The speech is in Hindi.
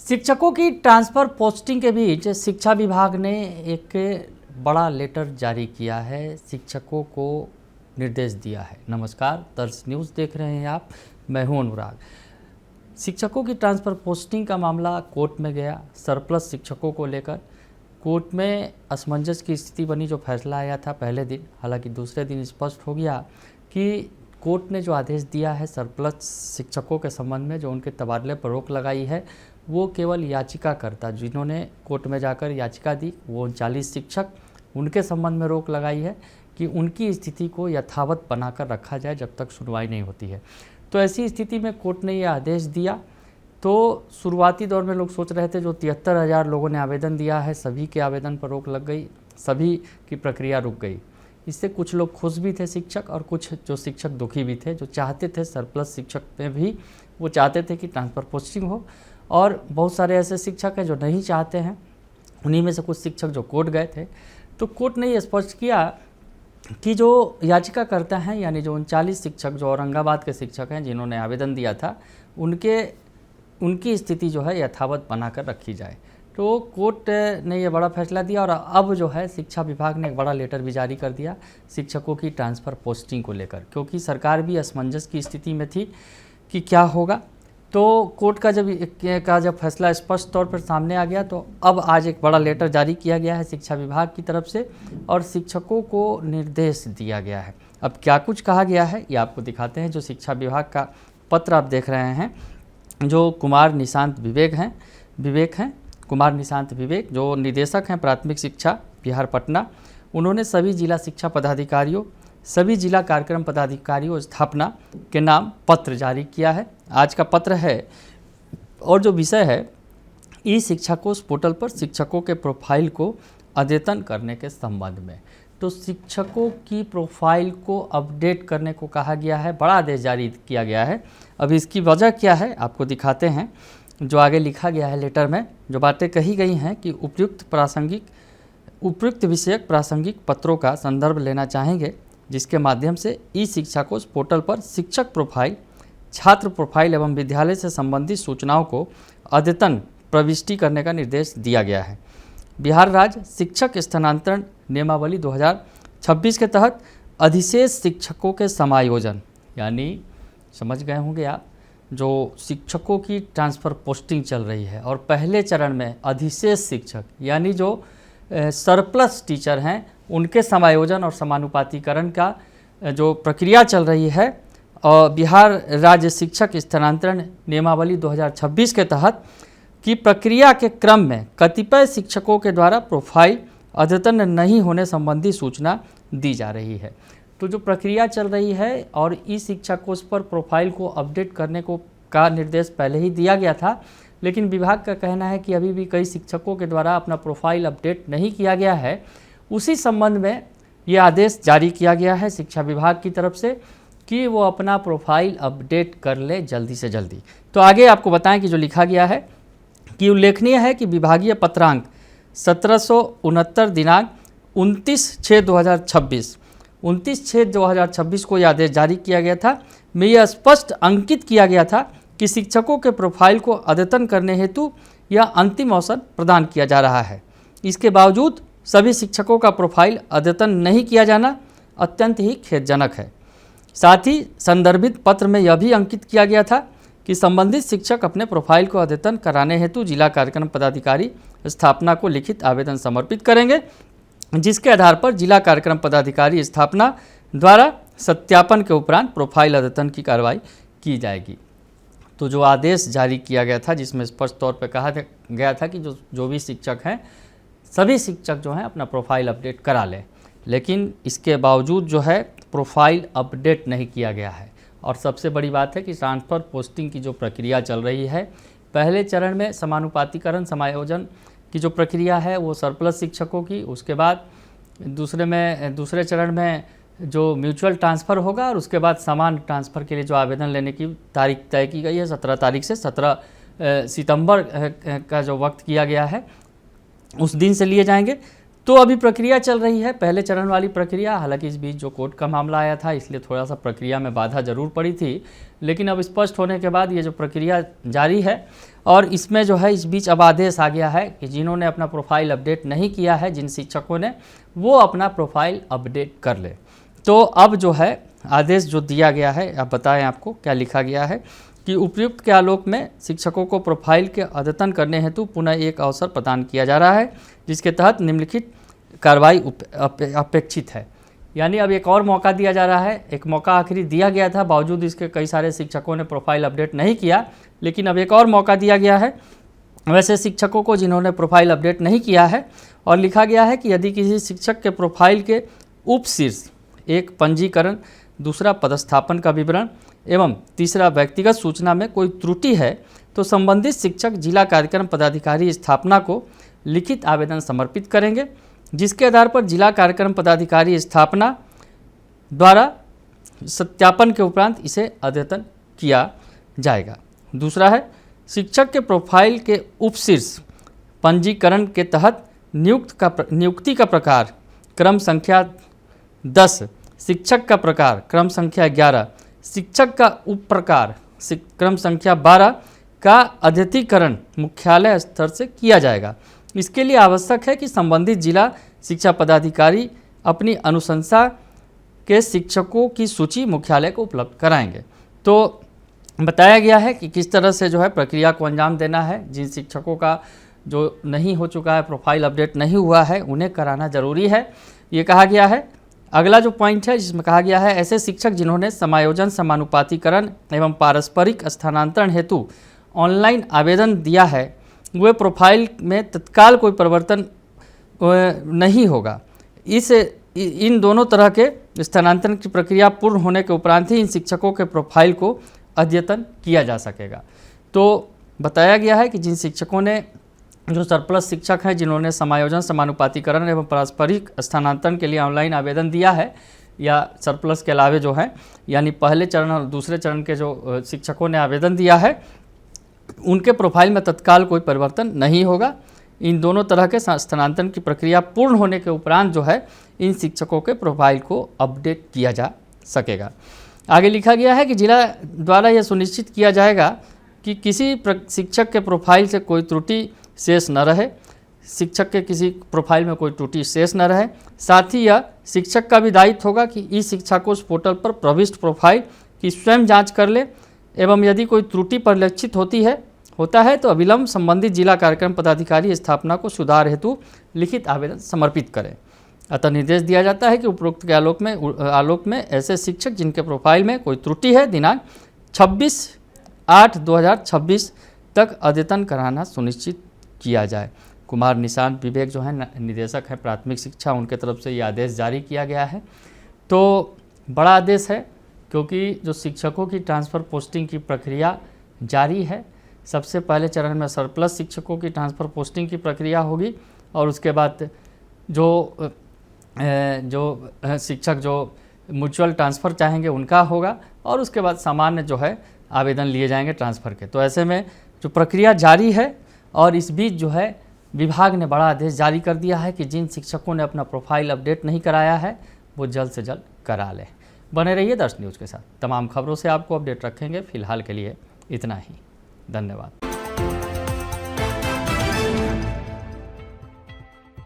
शिक्षकों की ट्रांसफ़र पोस्टिंग के बीच शिक्षा विभाग ने एक बड़ा लेटर जारी किया है, शिक्षकों को निर्देश दिया है। नमस्कार, तर्स न्यूज़ देख रहे हैं आप, मैं हूं अनुराग। शिक्षकों की ट्रांसफ़र पोस्टिंग का मामला कोर्ट में गया। सरप्लस शिक्षकों को लेकर कोर्ट में असमंजस की स्थिति बनी। जो फैसला आया था पहले दिन, हालांकि दूसरे दिन स्पष्ट हो गया कि कोर्ट ने जो आदेश दिया है सरप्लस शिक्षकों के संबंध में, जो उनके तबादले पर रोक लगाई है, वो केवल याचिकाकर्ता जिन्होंने कोर्ट में जाकर याचिका दी, वो 39 शिक्षक, उनके संबंध में रोक लगाई है कि उनकी स्थिति को यथावत बनाकर रखा जाए जब तक सुनवाई नहीं होती है। तो ऐसी स्थिति में कोर्ट ने यह आदेश दिया। तो शुरुआती दौर में लोग सोच रहे थे जो 73,000 लोगों ने आवेदन दिया है, सभी के आवेदन पर रोक लग गई, सभी की प्रक्रिया रुक गई। इससे कुछ लोग खुश भी थे शिक्षक, और कुछ जो शिक्षक दुखी भी थे, जो चाहते थे सरप्लस शिक्षक में भी वो चाहते थे कि ट्रांसफ़र पोस्टिंग हो, और बहुत सारे ऐसे शिक्षक हैं जो नहीं चाहते हैं। उन्हीं में से कुछ शिक्षक जो कोर्ट गए थे। तो कोर्ट ने ये स्पष्ट किया कि जो याचिकाकर्ता हैं, यानी जो 39 शिक्षक जो औरंगाबाद के शिक्षक हैं जिन्होंने आवेदन दिया था, उनकी स्थिति जो है यथावत बनाकर रखी जाए। तो कोर्ट ने ये बड़ा फैसला दिया, और अब जो है शिक्षा विभाग ने एक बड़ा लेटर भी जारी कर दिया शिक्षकों की ट्रांसफ़र पोस्टिंग को लेकर, क्योंकि सरकार भी असमंजस की स्थिति में थी कि क्या होगा। तो कोर्ट का जब फैसला स्पष्ट तौर पर सामने आ गया, तो अब आज एक बड़ा लेटर जारी किया गया है शिक्षा विभाग की तरफ से, और शिक्षकों को निर्देश दिया गया है। अब क्या कुछ कहा गया है ये आपको दिखाते हैं। जो शिक्षा विभाग का पत्र आप देख रहे हैं, जो कुमार निशांत विवेक हैं, कुमार निशांत विवेक जो निदेशक हैं प्राथमिक शिक्षा बिहार पटना, उन्होंने सभी जिला शिक्षा पदाधिकारियों, सभी जिला कार्यक्रम पदाधिकारियों स्थापना के नाम पत्र जारी किया है। आज का पत्र है, और जो विषय है ई शिक्षा कोश पोर्टल पर शिक्षकों के प्रोफाइल को अद्यतन करने के संबंध में। तो शिक्षकों की प्रोफाइल को अपडेट करने को कहा गया है, बड़ा आदेश जारी किया गया है। अब इसकी वजह क्या है आपको दिखाते हैं। जो आगे लिखा गया है लेटर में, जो बातें कही गई हैं कि उपयुक्त विषयक प्रासंगिक पत्रों का संदर्भ लेना चाहेंगे, जिसके माध्यम से ई शिक्षा कोश पोर्टल पर शिक्षक प्रोफाइल, छात्र प्रोफाइल एवं विद्यालय से संबंधित सूचनाओं को अद्यतन प्रविष्टि करने का निर्देश दिया गया है। बिहार राज्य शिक्षक स्थानांतरण नियमावली 2026 के तहत अधिशेष शिक्षकों के समायोजन, यानी समझ गए होंगे आप, जो शिक्षकों की ट्रांसफ़र पोस्टिंग चल रही है, और पहले चरण में अधिशेष शिक्षक यानी जो सरप्लस टीचर हैं, उनके समायोजन और समानुपातीकरण का जो प्रक्रिया चल रही है, और बिहार राज्य शिक्षक स्थानांतरण नियमावली 2026 के तहत की प्रक्रिया के क्रम में कतिपय शिक्षकों के द्वारा प्रोफाइल अद्यतन नहीं होने संबंधी सूचना दी जा रही है। तो जो प्रक्रिया चल रही है, और ई शिक्षा कोश पर प्रोफाइल को अपडेट करने का निर्देश पहले ही दिया गया था, लेकिन विभाग का कहना है कि अभी भी कई शिक्षकों के द्वारा अपना प्रोफाइल अपडेट नहीं किया गया है। उसी संबंध में ये आदेश जारी किया गया है शिक्षा विभाग की तरफ से कि वो अपना प्रोफाइल अपडेट कर ले जल्दी से जल्दी। तो आगे आपको बताएं कि जो लिखा गया है कि उल्लेखनीय है कि विभागीय पत्रांक 1769 दिनांक 29/6/2026 को यह आदेश जारी किया गया था। में यह स्पष्ट अंकित किया गया था कि शिक्षकों के प्रोफाइल को अद्यतन करने हेतु यह अंतिम अवसर प्रदान किया जा रहा है। इसके बावजूद सभी शिक्षकों का प्रोफाइल अद्यतन नहीं किया जाना अत्यंत ही खेदजनक है। साथ ही संदर्भित पत्र में यह भी अंकित किया गया था कि संबंधित शिक्षक अपने प्रोफाइल को अद्यतन कराने हेतु जिला कार्यक्रम पदाधिकारी स्थापना को लिखित आवेदन समर्पित करेंगे, जिसके आधार पर जिला कार्यक्रम पदाधिकारी स्थापना द्वारा सत्यापन के उपरांत प्रोफाइल अद्यतन की कार्रवाई की जाएगी। तो जो आदेश जारी किया गया था, जिसमें स्पष्ट तौर पर कहा गया था कि जो भी शिक्षक हैं, सभी शिक्षक जो हैं अपना प्रोफाइल अपडेट करा लें, लेकिन इसके बावजूद जो है प्रोफाइल अपडेट नहीं किया गया है। और सबसे बड़ी बात है कि ट्रांसफ़र पोस्टिंग की जो प्रक्रिया चल रही है, पहले चरण में समानुपातीकरण समायोजन की जो प्रक्रिया है वो सरप्लस शिक्षकों की, उसके बाद दूसरे चरण में जो म्यूचुअल ट्रांसफ़र होगा, और उसके बाद समान ट्रांसफ़र के लिए जो आवेदन लेने की तारीख तय की गई है 17 तारीख से 17 सितंबर का जो वक्त किया गया है, उस दिन से लिए जाएंगे। तो अभी प्रक्रिया चल रही है, पहले चरण वाली प्रक्रिया। हालांकि इस बीच जो कोर्ट का मामला आया था इसलिए थोड़ा सा प्रक्रिया में बाधा जरूर पड़ी थी, लेकिन अब स्पष्ट होने के बाद ये जो प्रक्रिया जारी है और इसमें जो है इस बीच अब आदेश आ गया है कि जिन्होंने अपना प्रोफाइल अपडेट नहीं किया है, जिन शिक्षकों ने, वो अपना प्रोफाइल अपडेट कर ले। तो अब जो है आदेश जो दिया गया है, अब बताएं आपको क्या लिखा गया है कि उपर्युक्त के आलोक में शिक्षकों को प्रोफाइल के अद्यतन करने हेतु पुनः एक अवसर प्रदान किया जा रहा है, जिसके तहत निम्नलिखित कार्रवाई अपेक्षित है। यानी अब एक और मौका दिया जा रहा है। एक मौका आखिरी दिया गया था, बावजूद इसके कई सारे शिक्षकों ने प्रोफाइल अपडेट नहीं किया, लेकिन अब एक और मौका दिया गया है वैसे शिक्षकों को जिन्होंने प्रोफाइल अपडेट नहीं किया है। और लिखा गया है कि यदि किसी शिक्षक के प्रोफाइल के उपशीर्ष एक पंजीकरण, दूसरा पदस्थापन का विवरण एवं तीसरा व्यक्तिगत सूचना में कोई त्रुटि है तो संबंधित शिक्षक जिला कार्यक्रम पदाधिकारी स्थापना को लिखित आवेदन समर्पित करेंगे, जिसके आधार पर जिला कार्यक्रम पदाधिकारी स्थापना द्वारा सत्यापन के उपरांत इसे अद्यतन किया जाएगा। दूसरा है शिक्षक के प्रोफाइल के उपशीर्ष पंजीकरण के तहत नियुक्ति का प्रकार क्रम संख्या 10, शिक्षक का प्रकार क्रम संख्या 11, शिक्षक का उप प्रकार क्रम संख्या 12 का अद्यतीकरण मुख्यालय स्तर से किया जाएगा। इसके लिए आवश्यक है कि संबंधित जिला शिक्षा पदाधिकारी अपनी अनुशंसा के शिक्षकों की सूची मुख्यालय को उपलब्ध कराएंगे। तो बताया गया है कि किस तरह से जो है प्रक्रिया को अंजाम देना है। जिन शिक्षकों का जो नहीं हो चुका है, प्रोफाइल अपडेट नहीं हुआ है, उन्हें कराना जरूरी है, ये कहा गया है। अगला जो पॉइंट है जिसमें कहा गया है ऐसे शिक्षक जिन्होंने समायोजन, समानुपातीकरण एवं पारस्परिक स्थानांतरण हेतु ऑनलाइन आवेदन दिया है, वे प्रोफाइल में तत्काल कोई परिवर्तन नहीं होगा। इन दोनों तरह के स्थानांतरण की प्रक्रिया पूर्ण होने के उपरांत ही इन शिक्षकों के प्रोफाइल को अद्यतन किया जा सकेगा। तो बताया गया है कि जिन शिक्षकों ने, जो सरप्लस शिक्षक हैं जिन्होंने समायोजन, समानुपातीकरण एवं पारस्परिक स्थानांतरण के लिए ऑनलाइन आवेदन दिया है, या सरप्लस के अलावे जो है यानी पहले चरण और दूसरे चरण के जो शिक्षकों ने आवेदन दिया है, उनके प्रोफाइल में तत्काल कोई परिवर्तन नहीं होगा। इन दोनों तरह के स्थानांतरण की प्रक्रिया पूर्ण होने के उपरांत जो है इन शिक्षकों के प्रोफाइल को अपडेट किया जा सकेगा। आगे लिखा गया है कि जिला द्वारा यह सुनिश्चित किया जाएगा कि किसी शिक्षक के प्रोफाइल से कोई त्रुटि शेष न रहे, शिक्षक के किसी प्रोफाइल में कोई त्रुटि शेष न रहे। साथ ही यह शिक्षक का भी दायित्व होगा कि ई शिक्षा कोश पोर्टल पर प्रविष्ट प्रोफाइल की स्वयं जांच कर ले एवं यदि कोई त्रुटि परिलक्षित होता है तो अविलंब संबंधित जिला कार्यक्रम पदाधिकारी स्थापना को सुधार हेतु लिखित आवेदन समर्पित करें। अतः निर्देश दिया जाता है कि उपरोक्त के आलोक में ऐसे शिक्षक जिनके प्रोफाइल में कोई त्रुटि है दिनांक 26/8/2026 तक अद्यतन कराना सुनिश्चित किया जाए। कुमार निशांत विवेक जो है निदेशक है प्राथमिक शिक्षा, उनके तरफ से ये आदेश जारी किया गया है। तो बड़ा आदेश है क्योंकि जो शिक्षकों की ट्रांसफ़र पोस्टिंग की प्रक्रिया जारी है। सबसे पहले चरण में सरप्लस शिक्षकों की ट्रांसफ़र पोस्टिंग की प्रक्रिया होगी और उसके बाद जो शिक्षक जो म्यूचुअल ट्रांसफ़र चाहेंगे उनका होगा और उसके बाद सामान्य जो है आवेदन लिए जाएंगे ट्रांसफ़र के। तो ऐसे में जो प्रक्रिया जारी है और इस बीच जो है विभाग ने बड़ा आदेश जारी कर दिया है कि जिन शिक्षकों ने अपना प्रोफाइल अपडेट नहीं कराया है वो जल्द से जल्द करा लें। बने रहिए दर्श न्यूज़ के साथ, तमाम खबरों से आपको अपडेट रखेंगे। फिलहाल के लिए इतना ही, धन्यवाद।